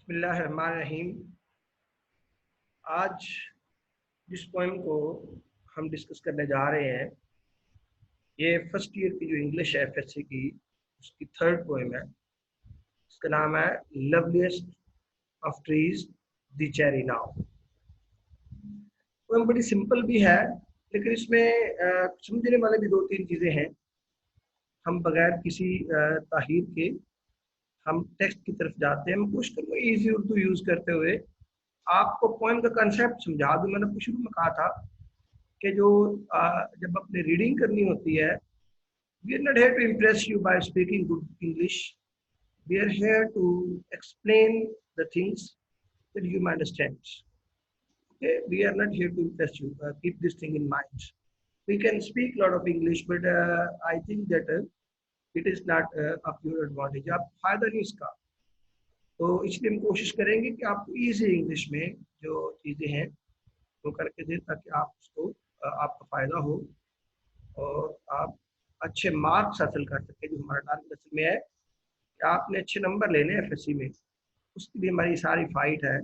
बिस्मिल्लाहिर्रहमानिर्रहीम। आज जिस पोएम को हम डिस्कस करने जा रहे हैं, ये फर्स्ट ईयर की जो इंग्लिश है एफएससी की, उसकी थर्ड पोएम है। इसका नाम है loveliest of trees the cherry now. Poem बड़ी सिंपल भी है, लेकिन इसमें समझने वाले भी दो तीन चीज़ें हैं। हम बगैर किसी ताहीर के हम टेक्स्ट की तरफ जाते हैं। मैं कोशिश करूँगा ईजी उर्दू यूज़ करते हुए आपको पोएम का कंसेप्ट समझा दूँ। मैंने शुरू में कहा था कि जो जब अपने रीडिंग करनी होती है, we are not here to impress you by speaking good English. We are here to explain the things that you may understand. Okay, we are not here to impress you. Keep this thing in mind. We can speak a lot of English, but I think that it is not of your advantage. आप फायदा नहीं इसका, तो इसलिए हम कोशिश करेंगे कि आपको इजी इंग्लिश में जो चीज़ें हैं वो करके दें, ताकि आप उसको आपका फ़ायदा हो और आप अच्छे मार्क्स हासिल कर सकें। जो हमारा टारगेट असल में है कि आपने अच्छे नंबर लेने हैं एफएससी में, उसके लिए हमारी सारी फाइट है।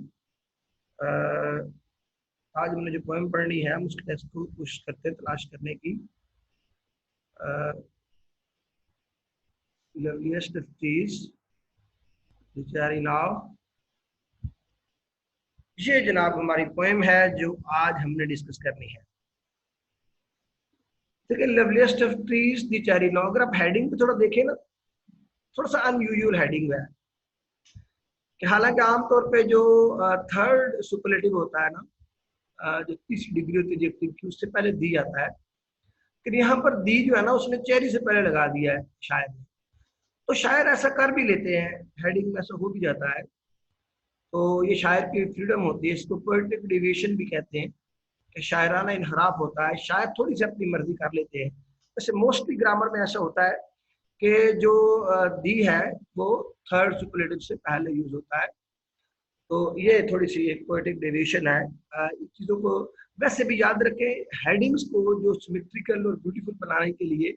आज हमने जो पोएम पढ़नी है, हम उसके टेक्स्ट को कोशिश करते हैं तलाश करने की। Loveliest of trees the cherry now, ये जनाब हमारी पोएम है जो आज हमने डिस्कस करनी है। देखिए, loveliest of trees the cherry now, अगर आप हेडिंग पे थोड़ा देखें ना, थोड़ा सा अनयूजुअल हेडिंग है कि हालांकि आमतौर पे जो थर्ड सुपरलेटिव होता है ना, जो तीसरी डिग्री होती है एडजेक्टिव की, उससे पहले दी जाता है। लेकिन यहाँ पर दी जो है ना, उसने चेरी से पहले लगा दिया है शायर ने। तो शायर ऐसा कर भी लेते हैं, हेडिंग में ऐसा हो भी जाता है। तो ये शायर की फ्रीडम होती है, इसको पोएटिक डेविएशन भी कहते हैं कि शायराना इनहराफ होता है। शायर थोड़ी सी अपनी मर्जी कर लेते हैं। वैसे मोस्टली ग्रामर में ऐसा होता है कि जो दी है वो थर्ड सुपरलेटिव से पहले यूज होता है। तो ये थोड़ी सी एक पोएटिक डेविएशन है। चीज़ों को वैसे भी याद रखें, हेडिंग्स को जो सिमेट्रिकल और ब्यूटीफुल बनाने के लिए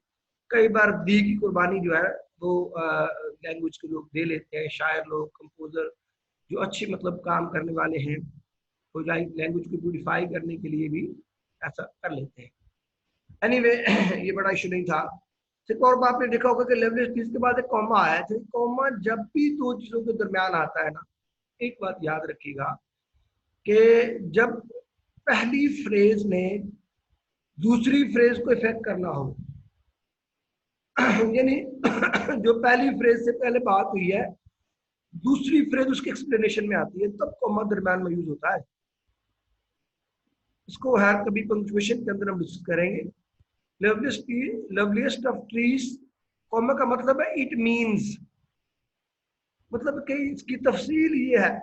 कई बार दी की कुर्बानी जो है वो लैंग्वेज के लोग दे लेते हैं। शायर लोग, कंपोजर जो अच्छी मतलब काम करने वाले हैं, तो लैंग्वेज को ब्यूटिफाई करने के लिए भी ऐसा कर लेते हैं। एनीवे ये बड़ा इशू नहीं था। सिर्फ और आपने देखा होगा कि लेवलिस्ट चीज के बाद एक कॉमा आया था। कॉमा जब भी दो चीजों के दरमियान आता है ना, एक बात याद रखिएगा कि जब पहली फ्रेज ने दूसरी फ्रेज को इफेक्ट करना हो, यानी जो पहली फ्रेज से पहले बात हुई है, दूसरी फ्रेज उसके एक्सप्लेनेशन में आती है, तब कॉमा दरमियान में यूज होता है। इसको हर कभी पंक्चुएशन के अंदर हम डिस्कस करेंगे। लवलीस्ट ऑफ ट्रीज, कॉमा का मतलब है इट मीन्स, मतलब कि इसकी तफसील ये है।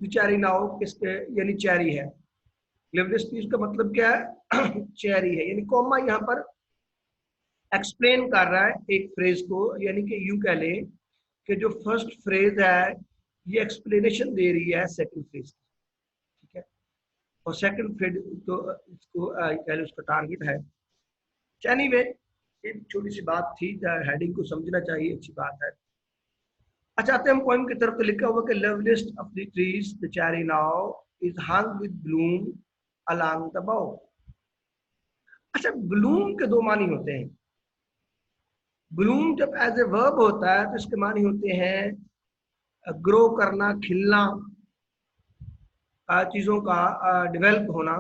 चेरी नाउ किसके, यानी चेरी है। लवलीस्ट ट्रीज का मतलब क्या है? चेरी है। यानी कॉमा यहाँ पर एक्सप्लेन कर रहा है एक फ्रेज को, यानी कि यूं कह लें कि जो फर्स्ट फ्रेज है ये एक्सप्लेनेशन दे रही है सेकंड फ्रेज की, ठीक है। और सेकंड फ्रेज तो इसको कह लें उसका टारगेट है। एनीवे, एक छोटी सी बात थी, हेडिंग को समझना चाहिए, अच्छी बात है। अच्छा, आते हम पोएम की तरफ। तो लिखा हुआ कि loveliest of the trees the cherry now is hung with Bloom along the बाउ। अच्छा, ब्लूम के दो मानी होते हैं। ब्लूम जब एज ए वर्ब होता है तो इसके मानी होते हैं ग्रो करना, खिलना, चीजों का डेवलप होना।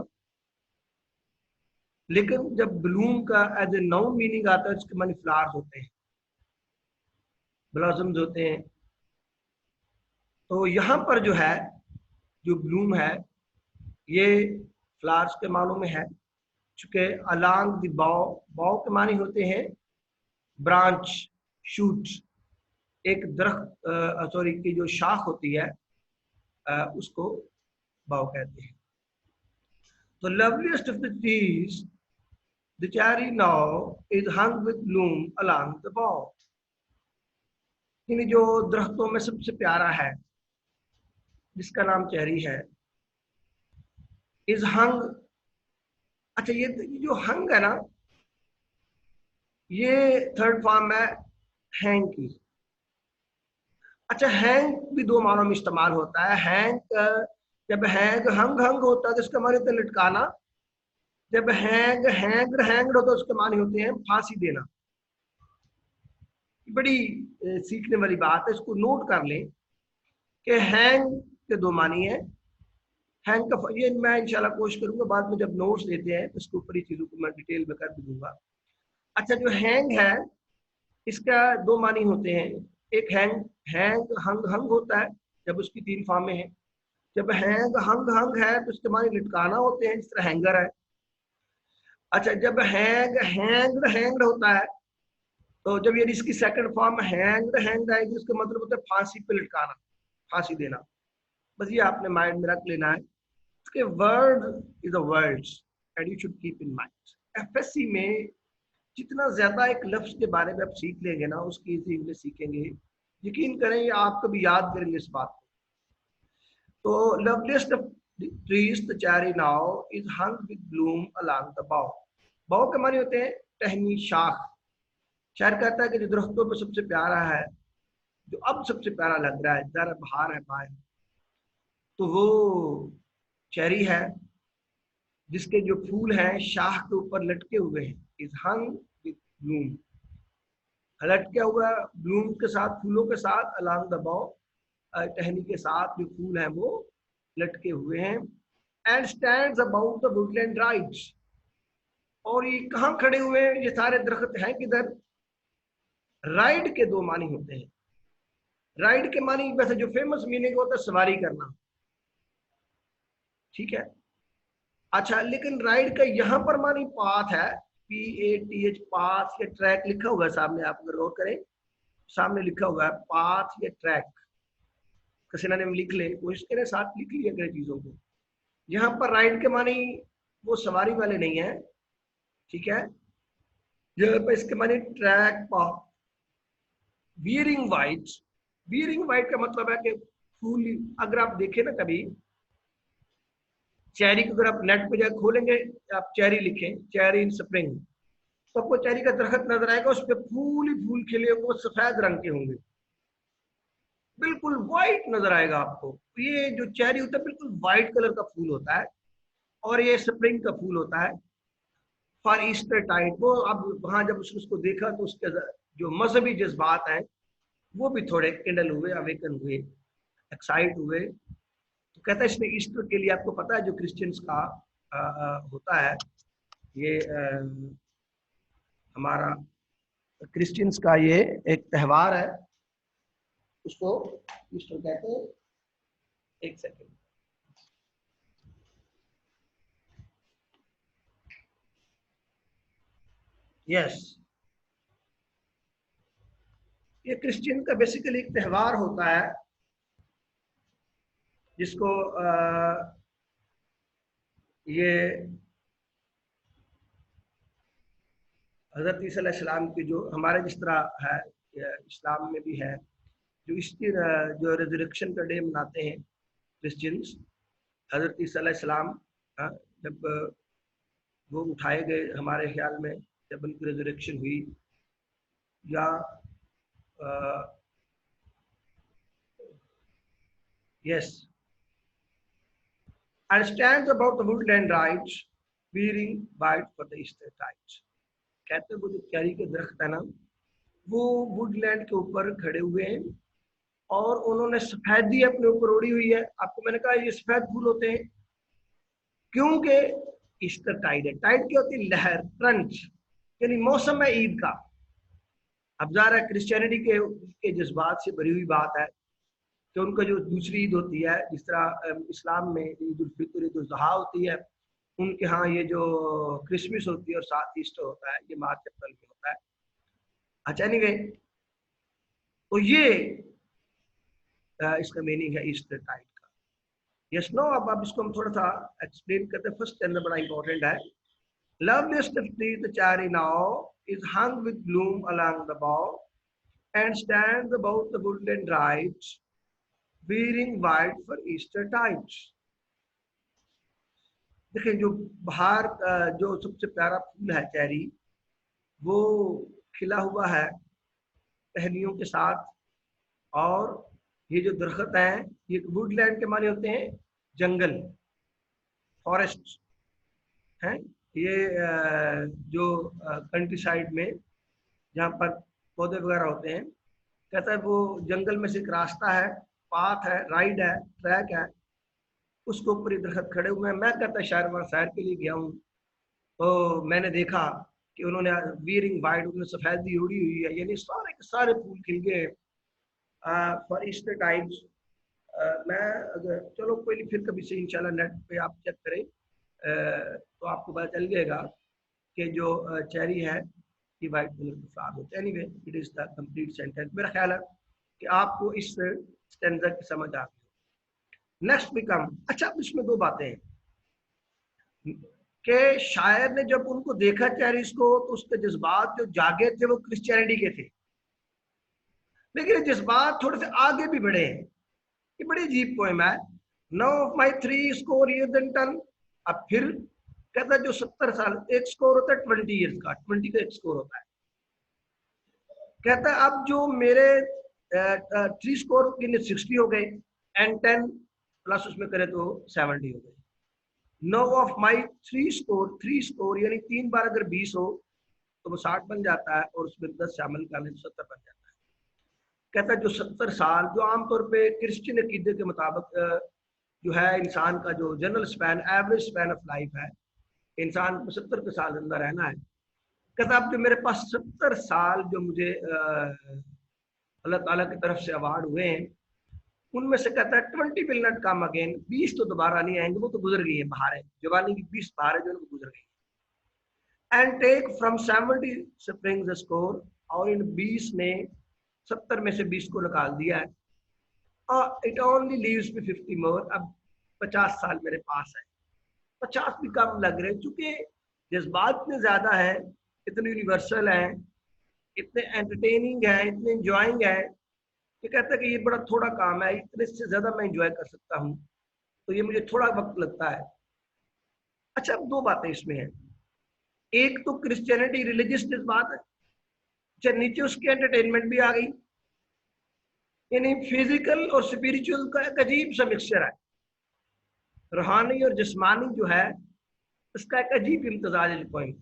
लेकिन जब ब्लूम का एज ए नाउन मीनिंग आता है, इसके मानी फ्लावर्स होते हैं, ब्लॉसम्स होते हैं। तो यहाँ पर जो है, जो ब्लूम है, ये फ्लावर्स के मानों में है। चूंकि अलोंग द बाउ, बाउ के मानी होते हैं ब्रांच, शूट। एक दरख्त सॉरी की जो शाख होती है उसको बाउ कहते हैं। तो loveliest of the trees the cherry now is hung with Bloom along the बाउ, यानी जो दरख्तों में सबसे प्यारा है, जिसका नाम चेरी है, इज हंग। अच्छा, ये जो हंग है ना, ये थर्ड फॉर्म है हैंग की। अच्छा, हैंग भी दो मानों में इस्तेमाल होता है। हैंग जब हैंग हंग हंग होता है तो इसका माने होता है लटकाना। जब हैंग हैंग हैंग होता है उसके माने होते हैं फांसी देना। बड़ी सीखने वाली बात है, इसको नोट कर लें कि हैंग के दो मानी है। हैंग का ये मैं इंशाल्लाह कोशिश करूंगा, बाद में जब नोट्स देते हैं तो इसके ऊपर ही चीजों को मैं डिटेल में कर भी दूंगा। अच्छा, जो हैंग है इसका दो मानी होते हैं। एक हैंग हैंग हंग हंग होता है जब उसकी तीन फॉर्में हैं। जब हैंग हंग हंग है तो उसके मानी लटकाना होते हैं, जिस तरह हैंगर है। अच्छा, जब हैंग हैंग्ड हैंग्ड होता है तो जब ये इसकी सेकंड फॉर्म हैंग्ड हैंग्ड आएगी उसका मतलब होता है फांसी पे लटकाना, फांसी देना। बस ये आपने माइंड में रख लेना है। इसके word is a words and you should keep in mind. FSc में जितना ज्यादा एक लफ्ज के बारे में आप सीख लेंगे ना, उसकी इंग्लिश सीखेंगे, यकीन करें ये आप कभी याद करेंगे इस बात को। तो loveliest of the trees the cherry now is hung with bloom along the bough। बाव के माने होते हैं टहनी, शाख। शायर कहता है कि जो दरख्तों में सबसे प्यारा है, जो अब सबसे प्यारा लग रहा है, जरा बहार है पाए, तो वो चेरी है जिसके जो फूल हैं शाख के ऊपर लटके हुए हैं। इज हंग विद ब्लूम, लटके हुआ ब्लूम के साथ, फूलों के साथ, अलोंग द बाउ, टहनी के साथ जो फूल हैं वो लटके हुए हैं। And stands about the Woodland rides. और ये कहाँ खड़े हुए हैं, ये सारे दरख्त हैं किधर? राइड के दो मानी होते हैं। राइड के मानी वैसे जो फेमस मीनिंग होता है सवारी करना, ठीक है। अच्छा, लेकिन राइड का यहाँ पर मानी पाथ है, PATH, पाथ या ट्रैक लिखा हुआ है सामने, आप अगर गौर करें सामने लिखा हुआ है पाथ या ट्रैक। किसी ने लिख ले, कोशिश करें साथ लिख लिया करें चीजों को। यहाँ पर राइड के मानी वो सवारी वाले नहीं है, ठीक है। यहाँ पर इसके मानी track, path. Wearing white, wearing white का मतलब है कि फूल, अगर आप देखें ना कभी चेरी को, अगर आप नेट पे जाकर खोलेंगे, आप चेरी लिखें, चेरी इन स्प्रिंग, तो आपको चेरी का दरख्त नजर आएगा, उस पर फूल ही फूल खिले, वो सफेद रंग के होंगे, बिल्कुल व्हाइट नजर आएगा आपको। ये जो चेरी होता है बिल्कुल व्हाइट कलर का फूल होता है, और ये स्प्रिंग का फूल होता है फॉर ईस्टर टाइड। वो अब वहां जब उसको देखा तो उसके जो मजहबी जज्बात हैं वो भी थोड़े किंडल हुए, अवेकन हुए, एक्साइट हुए। तो कहता है इसने ईस्टर के लिए, आपको पता है जो क्रिश्चियंस का होता है, ये हमारा क्रिश्चियंस का ये एक त्यौहार है, उसको ईस्टर कहते हैं। एक सेकेंड, यस, ये क्रिश्चियन का बेसिकली एक त्यौहार होता है जिसको ये हजरत ईसा अलैहिस्सलाम की, जो हमारे जिस तरह है इस्लाम में भी है, जो इसकी जो रिजरेक्शन का डे मनाते हैं क्रिश्चियंस, हजरत ईसा अलैहिस्सलाम जब वो उठाए गए, हमारे ख्याल में जब उनकी रिजरेक्शन हुई, या yes, and stands about the woodland rides wearing white for the Easter tides। कहते हैं वो जो चेरी के दरख्त है ना, वो वुडलैंड के ऊपर खड़े हुए हैं और उन्होंने सफेदी अपने ऊपर ओढ़ी हुई है। आपको मैंने कहा ये सफेद फूल होते हैं क्योंकि ईस्टर टाइड है। टाइड क्या होती है? लहर, क्रंच, यानी मौसम है ईद का। अब जा रहा है क्रिश्चियनिटी के जज्बात से भरी हुई बात है कि उनका जो दूसरी ईद होती है, जिस तरह इस्लाम में ईद उल फितर, ईद उल ज़ुहा होती है, उनके यहाँ ये जो क्रिसमस होती है और साथ ईस्टर होता है, ये मार्च अप्रैल में होता है। अच्छा, एनीवे, तो ये इसका मीनिंग है ईस्टर टाइड का। यस, नो, अब इसको हम थोड़ा सा एक्सप्लेन करते हैं। फर्स्ट अंदर बड़ा इंपॉर्टेंट है। Loveliest of tree the cherry now is hung with bloom along the bough and stands about the woodland rides wearing white for Easter tides। देखिए, जो बाहर जो सबसे प्यारा फूल है चेरी, वो खिला हुआ है टहनियों के साथ, और ये जो दरख्त हैं ये वुडलैंड के माने होते हैं जंगल, फॉरेस्ट हैं। ये जो कंट्री साइड में जहाँ पर पौधे वगैरह होते हैं, कहता है वो जंगल में से एक रास्ता है, पाथ है, राइड है, ट्रैक है, उसके ऊपर ये दरख्त खड़े हुए हैं। मैं कहता शायर वहाँ सैर के लिए गया हूँ, तो मैंने देखा कि उन्होंने वीयरिंग वाइट, उन्होंने सफेदी उड़ी हुई है, यानी सारे के सारे फूल खिल गए फॉर ईस्टर टाइम्स। मैं अगर चलो कोई नहीं, फिर कभी से इंशाल्लाह नेट पे आप चेक करें तो आपको पता चल जाएगा कि जो चेरी है ये वाइट कलर के फ्लावर होते हैं। Anyway it is the complete sentence. मेरा ख्याल है कि आपको इस स्टैंजा की समझ आ गई। नेक्स्ट बिकम, अच्छा इसमें दो बातें हैं कि शायर ने जब उनको देखा चेरीज को तो उसके जज्बात जो जागे थे वो क्रिश्चियनिटी के थे, लेकिन जज्बात थोड़े से आगे भी बढ़े हैं। ये बड़ी अजीब पोएम है। Now of my 3 score years and ten. अब फिर कहता है जो 70 साल, एक स्कोर होता है 20 ईयर्स का, 20 का एक स्कोर होता है। कहता है अब जो मेरे 3 स्कोर की 60 हो गए एंड 10 प्लस उसमें करे तो 70 हो गए। नो ऑफ माई 3 स्कोर यानी 3 बार अगर 20 हो तो वो 60 बन जाता है, और उसमें 10 शामिल कर लें तो 70 बन जाता है। कहता है जो 70 साल, जो आमतौर पे क्रिश्चियन अकीदे के मुताबिक जो है इंसान का जो general span, average span of life है, इंसान को 70 के साल अंदर रहना है। कहता अब जो मेरे पास 70 साल जो मुझे अल्लाह ताला की तरफ से अवार्ड हुए हैं, उनमें से कहता है 20 विल नॉट कम अगेन, 20 तो दोबारा नहीं आएंगे, वो तो गुजर गई है बहारें, जवानी की 20 बहारें जो गुजर गई। And take from 70 springs score, और इन 20 ने 70 में से 20 को निकाल दिया है। इट ओनली लीव्स मी 50 मोर, अब 50 साल मेरे पास है। 50 भी कम लग रहे, चूंकि जज्बात इतने ज्यादा है, इतने यूनिवर्सल है, इतने एंटरटेनिंग है, इतने इंजॉइंग है, ये कहता है कि ये बड़ा थोड़ा काम है, इतने से ज्यादा मैं इंजॉय कर सकता हूँ, तो ये मुझे थोड़ा वक्त लगता है। अच्छा अब दो बातें इसमें हैं, एक तो क्रिश्चियनिटी रिलीजियस जज्बात है, अच्छा नीचे उसकी एंटरटेनमेंट भी आ गई, यानी फिजिकल और स्पिरिचुअल का एक अजीब सा मिक्सचर है, रूहानी और जिस्मानी जो है इसका एक अजीब इम्तजाज है point.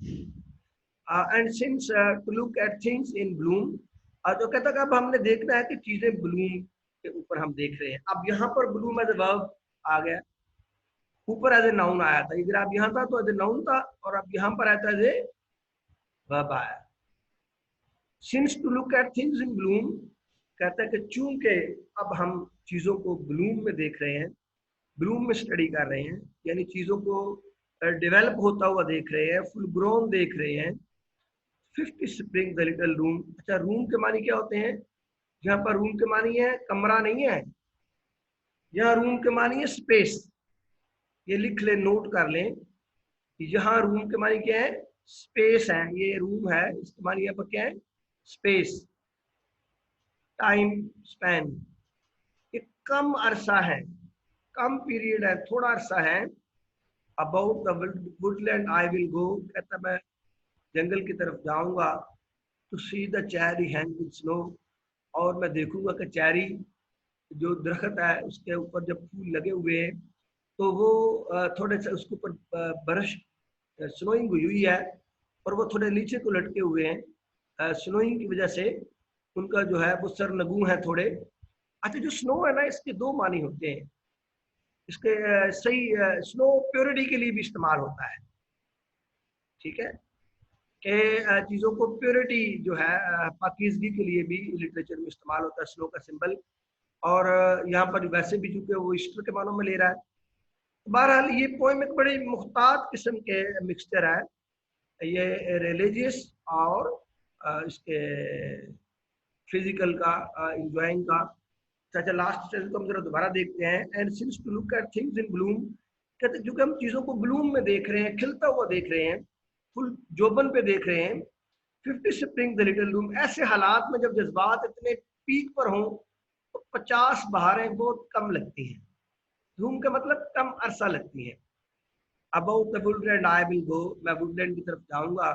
And since to look at things in Bloom, तो कहता है अब हमने देखना है कि चीजें ब्लूम के ऊपर हम देख रहे हैं। अब यहाँ पर ब्लूम एज ए वर्ब आ गया, ऊपर एज ए नाउन आया था, इधर आप यहाँ था तो एज ए नाउन था, और अब यहाँ पर आया था एज ए वर्ब आया। Since to look at things in Bloom, कहता है कि चूंकि अब हम चीजों को ब्लूम में देख रहे हैं, ब्लूम में स्टडी कर रहे हैं, यानी चीजों को डेवलप होता हुआ देख रहे हैं, फुल ग्रोन देख रहे हैं। 50 स्प्रिंग द लिटिल रूम, अच्छा रूम के मानी क्या होते हैं, यहाँ पर रूम के मानी है कमरा नहीं है, यहाँ रूम के मानी है स्पेस। ये लिख ले, नोट कर लें, यहाँ रूम के मानी क्या है, स्पेस है। ये रूम है, इसके मानी यहाँ पर क्या है, स्पेस, टाइम स्पैन, ये कम अरसा है, कम पीरियड है, थोड़ा अरसा है। About the woodland I will go, कहता मैं जंगल की तरफ जाऊंगा, to see the cherry hang with snow, और मैं देखूंगा कि चेरी जो दरख्त है उसके ऊपर जब फूल लगे हुए हैं तो वो थोड़े से उसके ऊपर बारिश स्नोइंग हुई है, और वो थोड़े नीचे को लटके हुए हैं स्नोइंग की वजह से, उनका जो है वो सरनगू है थोड़े। अच्छा जो स्नो है ना, इसके दो मानी होते हैं, इसके सही स्नो प्योरिटी के लिए भी इस्तेमाल होता है, ठीक है, कि चीज़ों को प्योरिटी जो है पाकीज़गी के लिए भी लिटरेचर में इस्तेमाल होता है स्नो का सिंबल। और यहाँ पर वैसे भी चूंकि वो ईस्टर के मानों में ले रहा है। बहरहाल ये पोएम एक बड़ी मुख्तात किस्म के मिक्सचर है, ये रिलीजियस और इसके फिजिकल का, इंजॉइंग का। अच्छा लास्ट स्टेज को हम जरा दोबारा देखते हैं। And since to look at things in Bloom, कहते क्योंकि हम चीज़ों को ब्लूम में देख रहे हैं, खिलता हुआ देख रहे हैं, फुल जोबन पे देख रहे हैं। 50 स्प्रिंग द लिटिल रूम, ऐसे हालात में जब जज्बात इतने पीक पर हों तो 50 बहारें बहुत कम लगती हैं। रूम का मतलब कम अरसा लगती है। About the woodland I will go, मैं वुडलैंड की तरफ जाऊंगा,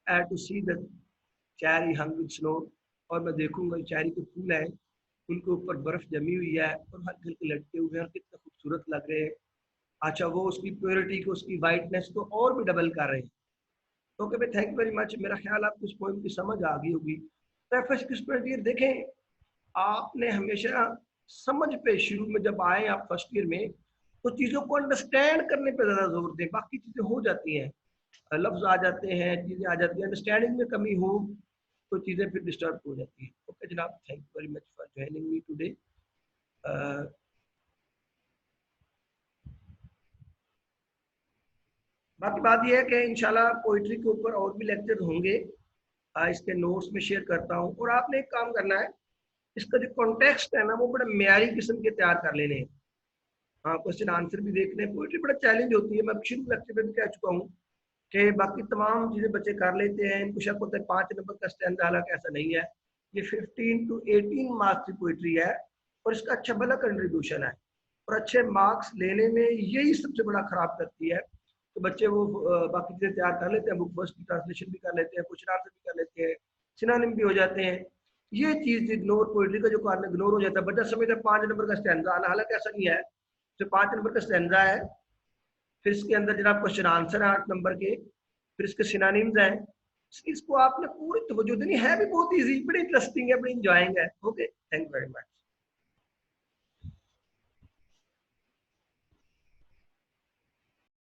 to see the cherry hung with snow, और मैं देखूंगा चेरी के फूल हैं उनके ऊपर बर्फ जमी हुई है और हल्के हल्के लटके हुए हैं और कितने खूबसूरत लग रहे हैं। अच्छा, वो उसकी प्योरिटी को, उसकी वाइटनेस को और भी डबल कर रहे हैं। ओके भाई, थैंक यू वेरी मच। मेरा ख्याल आपको इस पॉइंट की समझ आ गई होगी। तो एफएस की स्टूडेंट ये देखें, आपने हमेशा समझ पे शुरू में जब आए आप फर्स्ट ईयर में, तो चीज़ों को अंडरस्टैंड करने पे ज़्यादा जोर दें। बाकी चीज़ें हो जाती हैं, लफ्ज आ जाते हैं, चीज़ें आ जाती हैं, अंडरस्टैंडिंग में कमी हो तो चीज़ें फिर डिस्टर्ब हो जाती हैं। ओके जनाब, thank you very much for joining me today. बाकी बात यह है कि इंशाल्लाह पोइट्री के ऊपर और भी लेक्चर होंगे, इसके नोट्स में शेयर करता हूँ। और आपने एक काम करना है, इसका जो कॉन्टेक्स्ट है ना वो बड़ा म्यारी किस्म के तैयार कर लेने हैं। हाँ, क्वेश्चन आंसर भी देखने। पोइट्री बड़ा चैलेंज होती है, मैं शुरू लेक्चर में भी कह चुका हूँ कि बाकी तमाम चीज़ें बच्चे कर लेते हैं, इनको शक होता है 5 नंबर का स्टैंडर्ड, हालांकि ऐसा नहीं है। ये 15 to 18 मार्क्स की पोइट्री है और इसका अच्छा भला कंट्रीब्यूशन है। और अच्छे मार्क्स लेने में यही सबसे बड़ा खराब करती है। तो बच्चे वो बाकी चीज़ें तैयार कर लेते हैं, बुक फर्स्ट की ट्रांसलेशन भी कर लेते हैं, क्वेश्चन आंसर भी कर लेते हैं, सिनोनिम भी हो जाते हैं। ये चीज़ इग्नोर, पोइट्री का जो कारण इग्नोर हो जाता है। बच्चा समझता है 5 नंबर का स्टैंडर्ड आना, हालांकि ऐसा नहीं है। तो 5 नंबर का स्टैंडर्ड है, फिर इसके अंदर जनाब क्वेश्चन आंसर है 8 नंबर के, फिर इसके सिनोनिम्स हैं। इसको आपने पूरी तवज्जो देनी है, भी बहुत इजी, बड़ी इंटरेस्टिंग है, बड़ी इंजॉयिंग है। Okay, thank you very much.